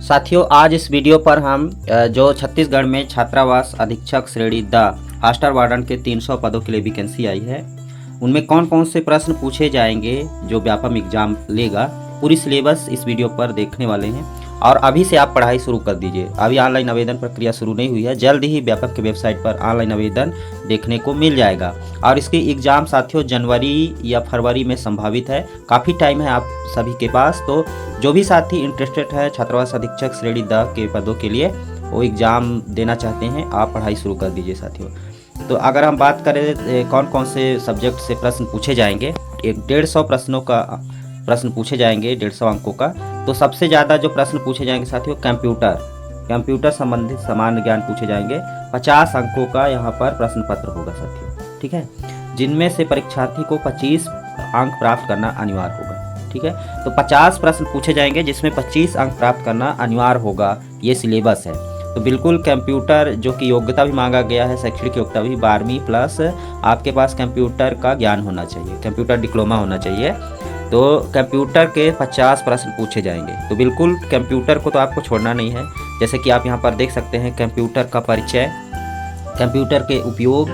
साथियों, आज इस वीडियो पर हम जो छत्तीसगढ़ में छात्रावास अधीक्षक श्रेणी द हॉस्टल वार्डन के 300 पदों के लिए वैकेंसी आई है, उनमें कौन कौन से प्रश्न पूछे जाएंगे जो व्यापम एग्जाम लेगा, पूरी सिलेबस इस वीडियो पर देखने वाले हैं। और अभी से आप पढ़ाई शुरू कर दीजिए। अभी ऑनलाइन आवेदन प्रक्रिया शुरू नहीं हुई है, जल्द ही व्यापक के वेबसाइट पर ऑनलाइन आवेदन देखने को मिल जाएगा। और इसकी एग्ज़ाम साथियों जनवरी या फरवरी में संभावित है, काफ़ी टाइम है आप सभी के पास। तो जो भी साथी इंटरेस्टेड है छात्रावास अधीक्षक श्रेणी द के पदों के लिए, वो एग्ज़ाम देना चाहते हैं, आप पढ़ाई शुरू कर दीजिए साथियों। तो अगर हम बात करें कौन कौन से सब्जेक्ट से प्रश्न पूछे जाएंगे, 150 प्रश्नों का प्रश्न पूछे जाएंगे, 150 अंकों का। तो सबसे ज़्यादा जो प्रश्न पूछे जाएंगे साथियों कंप्यूटर संबंधित सामान्य ज्ञान पूछे जाएंगे। 50 अंकों का यहाँ पर प्रश्न पत्र होगा साथियों, ठीक है, जिनमें से परीक्षार्थी को 25 अंक प्राप्त करना अनिवार्य होगा, ठीक है। तो 50 प्रश्न पूछे जाएंगे जिसमें 25 अंक प्राप्त करना अनिवार्य होगा, ये सिलेबस है। तो बिल्कुल कंप्यूटर जो कि योग्यता भी मांगा गया है, शैक्षणिक योग्यता भी 12वीं प्लस आपके पास कंप्यूटर का ज्ञान होना चाहिए, कंप्यूटर डिप्लोमा होना चाहिए। तो कंप्यूटर के 50 प्रश्न पूछे जाएंगे। तो बिल्कुल कंप्यूटर को तो आपको छोड़ना नहीं है। जैसे कि आप यहाँ पर देख सकते हैं, कंप्यूटर का परिचय, कंप्यूटर के उपयोग,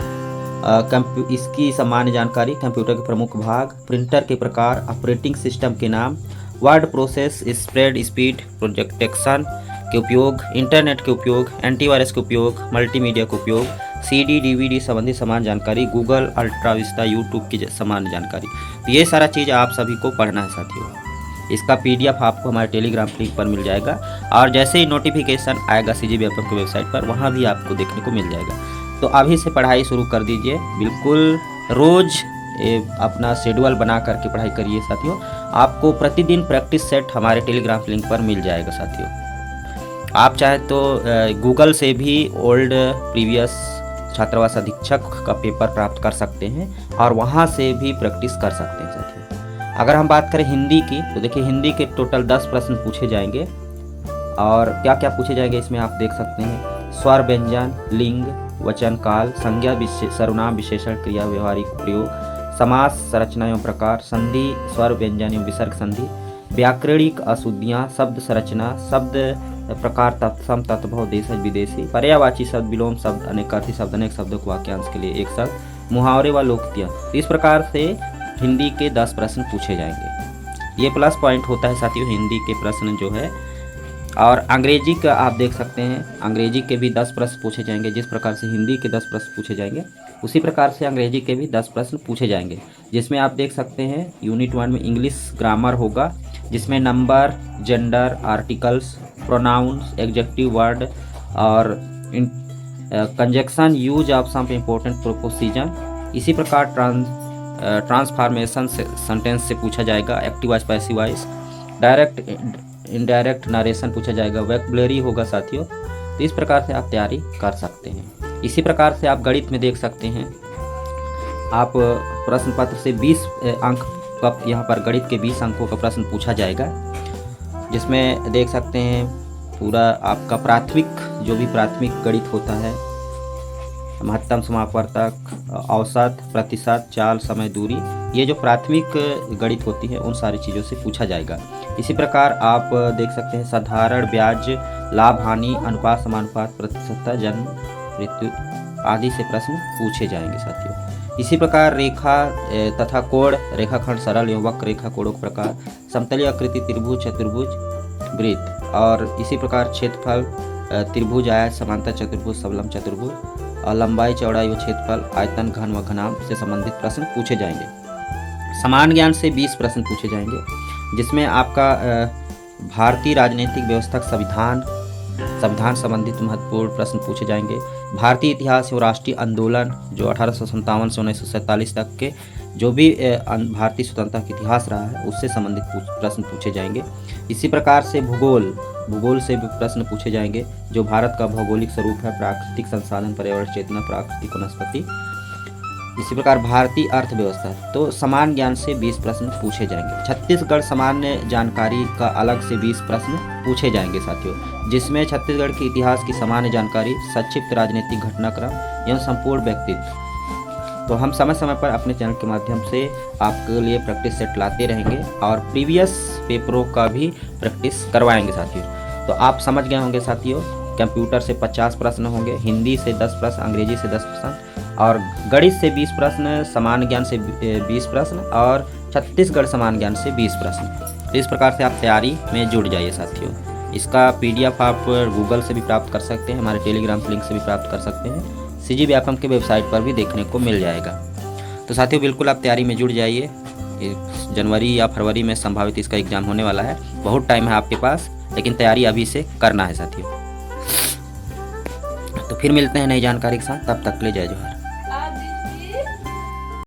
इसकी सामान्य जानकारी, कंप्यूटर के प्रमुख भाग, प्रिंटर के प्रकार, ऑपरेटिंग सिस्टम के नाम, वर्ड प्रोसेस, स्प्रेड स्पीड, प्रोजेक्टेशन के उपयोग, इंटरनेट के उपयोग, एंटीवायरस के उपयोग, मल्टीमीडिया के उपयोग, CD DVD संबंधी समान जानकारी, गूगल अल्ट्रा विस्ता, यूट्यूब की समान जानकारी। तो ये सारा चीज़ आप सभी को पढ़ना है साथियों। इसका PDF आपको हमारे टेलीग्राम लिंक पर मिल जाएगा, और जैसे ही नोटिफिकेशन आएगा CGVFM की वेबसाइट पर, वहाँ भी आपको देखने को मिल जाएगा। तो अभी से पढ़ाई शुरू कर दीजिए, बिल्कुल रोज़ अपना शेड्यूल बना करके पढ़ाई करिए साथियों। आपको प्रतिदिन प्रैक्टिस सेट हमारे टेलीग्राम लिंक पर मिल जाएगा साथियों। आप चाहे तो गूगल से भी ओल्ड प्रीवियस छात्रावास अधीक्षक का पेपर प्राप्त कर सकते हैं, और वहाँ से भी प्रैक्टिस कर सकते हैं साथियों। अगर हम बात करें हिंदी की, तो देखिए हिंदी के टोटल 10 प्रश्न पूछे जाएंगे। और क्या क्या पूछे जाएंगे इसमें आप देख सकते हैं, स्वर व्यंजन, लिंग, वचन काल, संज्ञा सर्वनाम विशेषण क्रिया व्यवहारिक प्रयोग, समास संरचना एवं प्रकार, संधि स्वर व्यंजन एवं विसर्ग संधि, व्याकरणिक अशुद्धियाँ, शब्द संरचना, शब्द प्रकार, तत्सम, तत्भव, देशज विदेशी, पर्यायवाची शब्द, विलोम शब्द, अनेकार्थी शब्द, अनेक शब्दों को वाक्यांश के लिए एक शब्द, मुहावरे व लोकोक्तियाँ। इस प्रकार से हिंदी के 10 प्रश्न पूछे जाएंगे। ये प्लस पॉइंट होता है साथियों हिंदी के प्रश्न जो है। और अंग्रेजी का आप देख सकते हैं, अंग्रेजी के भी 10 प्रश्न पूछे जाएंगे। जिस प्रकार से हिंदी के 10 प्रश्न पूछे जाएंगे, उसी प्रकार से अंग्रेजी के भी 10 प्रश्न पूछे जाएंगे, जिसमें आप देख सकते हैं यूनिट 1 में इंग्लिश ग्रामर होगा, जिसमें number, gender, articles, pronouns, adjective word और conjunction, use of some important proposition. इसी प्रकार ट्रांसफॉर्मेशन सेंटेंस से पूछा जाएगा, active voice, passive voice, direct indirect narration पूछा जाएगा, वोकैबुलरी होगा साथियों। तो इस प्रकार से आप तैयारी कर सकते हैं। इसी प्रकार से आप गणित में देख सकते हैं, आप प्रश्न पत्र से 20 अंक का यहाँ पर गणित के 20 अंकों का प्रश्न पूछा जाएगा, जिसमें देख सकते हैं पूरा आपका प्राथमिक, जो भी प्राथमिक गणित होता है, महत्तम, समापवर्तक, औसत, प्रतिशत, चाल, समय, दूरी, ये जो प्राथमिक गणित होती है उन सारी चीज़ों से पूछा जाएगा। इसी प्रकार आप देख सकते हैं साधारण ब्याज, लाभ हानि, अनुपात, समानुपात, प्रतिशतता, जन्म मृत्यु आदि से प्रश्न पूछे जाएंगे साथियों। इसी प्रकार रेखा तथा कोण, रेखाखंड, सरल एवं वक्र रेखा कोणों के प्रकार, समतलीय आकृति, त्रिभुज, चतुर्भुज, वृत्त, और इसी प्रकार क्षेत्रफल, त्रिभुज, आयत, समांतर चतुर्भुज, सबलम चतुर्भुज, और लंबाई, चौड़ाई व क्षेत्रफल, आयतन, घन व घनाभ से संबंधित प्रश्न पूछे जाएंगे। समान ज्ञान से 20 प्रश्न पूछे जाएंगे, जिसमें आपका भारतीय राजनीतिक व्यवस्था, संविधान संबंधित महत्वपूर्ण प्रश्न पूछे जाएंगे। भारतीय इतिहास एवं राष्ट्रीय आंदोलन, जो 1857 से 1947 तक के जो भी भारतीय स्वतंत्रता का इतिहास रहा है, उससे संबंधित प्रश्न पूछे जाएंगे। इसी प्रकार से भूगोल से भी प्रश्न पूछे जाएंगे, जो भारत का भौगोलिक स्वरूप है, प्राकृतिक संसाधन, पर्यावरण चेतना, प्राकृतिक वनस्पति। इसी प्रकार भारतीय अर्थव्यवस्था। तो समान ज्ञान से 20 प्रश्न पूछे जाएंगे। छत्तीसगढ़ सामान्य जानकारी का अलग से 20 प्रश्न पूछे जाएंगे साथियों, जिसमें छत्तीसगढ़ के इतिहास की सामान्य जानकारी, संक्षिप्त राजनीतिक घटनाक्रम एवं संपूर्ण व्यक्तित्व। तो हम समय समय पर अपने चैनल के माध्यम से आपके लिए प्रैक्टिस सेट लाते रहेंगे और प्रीवियस पेपरों का भी प्रैक्टिस करवाएंगे साथियों। तो आप समझ गए होंगे साथियों, कंप्यूटर से 50 प्रश्न होंगे, हिंदी से 10 प्रश्न, अंग्रेजी से 10 प्रश्न और गणित से 20 प्रश्न, सामान्य ज्ञान से 20 प्रश्न और छत्तीसगढ़ सामान्य ज्ञान से 20 प्रश्न। तो इस प्रकार से आप तैयारी में जुड़ जाइए साथियों। इसका PDF आप गूगल से भी प्राप्त कर सकते हैं, हमारे टेलीग्राम लिंक से भी प्राप्त कर सकते हैं, CG व्यापम के वेबसाइट पर भी देखने को मिल जाएगा। तो साथियों बिल्कुल आप तैयारी में जुड़ जाइए। जनवरी या फरवरी में संभावित इसका एग्ज़ाम होने वाला है, बहुत टाइम है आपके पास, लेकिन तैयारी अभी से करना है साथियों। तो फिर मिलते हैं नई जानकारी के साथ, तब तक के लिए जय जोहार।